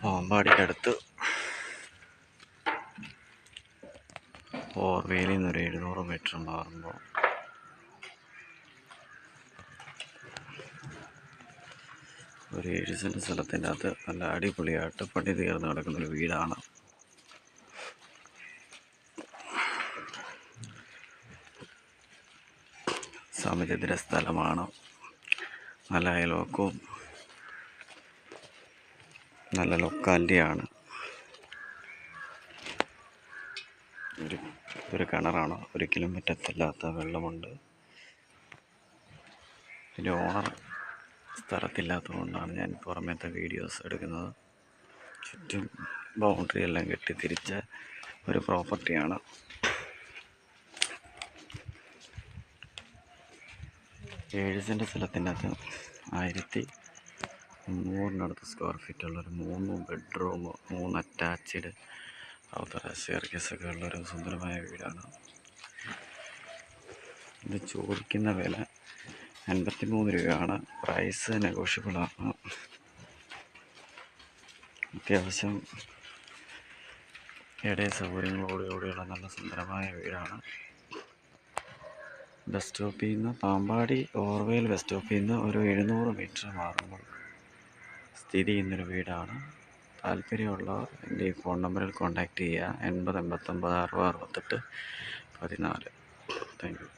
പാമ്പാടിക്കടുത്ത് ഓർവേലിൽ നിന്നൊരു 700 മീറ്റർ മാറുമ്പോൾ ഒരു 7 സെൻറ്റ് സ്ഥലത്തിൻ്റെ അകത്ത് നല്ല അടിപൊളിയായിട്ട് പണി തീർന്ന് കിടക്കുന്നൊരു വീടാണ്. സമചതുര സ്ഥലമാണ്. നല്ല അയൽവക്കവും നല്ല ലൊക്കാലിറ്റിയാണ്. ഒരു കിണറാണ്, ഒരിക്കലും പറ്റത്തില്ലാത്ത വെള്ളമുണ്ട്. ഇതിൻ്റെ ഓണർ സ്ഥലത്തില്ലാത്തതുകൊണ്ടാണ് ഞാൻ പുറമേത്തെ വീഡിയോസ് എടുക്കുന്നത്. ചുറ്റും ബൗണ്ടറി എല്ലാം കെട്ടി തിരിച്ച ഒരു പ്രോപ്പർട്ടിയാണ്. ഏഴ് സെൻറ്റ് സ്ഥലത്തിനകത്ത് 1300 സ്ക്വയർ ഫീറ്റ് ഉള്ളൊരു 3 ബെഡ്റൂം, 3 അറ്റാച്ച്ഡ് സ്റ്റെയർകേസൊക്കെ ഉള്ളൊരു സുന്ദരമായ വീടാണ്. ഇത് ചോദിക്കുന്ന വില 53 രൂപയാണ്. പ്രൈസ് നെഗോഷ്യബിളാണ്. അത്യാവശ്യം സൗകര്യങ്ങളോടുകൂടിയുള്ള നല്ല സുന്ദരമായ വീടാണ്. ബസ് സ്റ്റോപ്പിൽ നിന്ന് പാമ്പാടി ഓർവേൽ ബസ് സ്റ്റോപ്പിൽ നിന്ന് ഒരു 700 മീറ്റർ മാറുമ്പോൾ സ്ഥിതി ചെയ്യുന്നൊരു വീടാണ്. താല്പര്യമുള്ളവർ എൻ്റെ ഈ ഫോൺ നമ്പറിൽ കോൺടാക്റ്റ് ചെയ്യുക. 80 89 60 68 14. Thank you.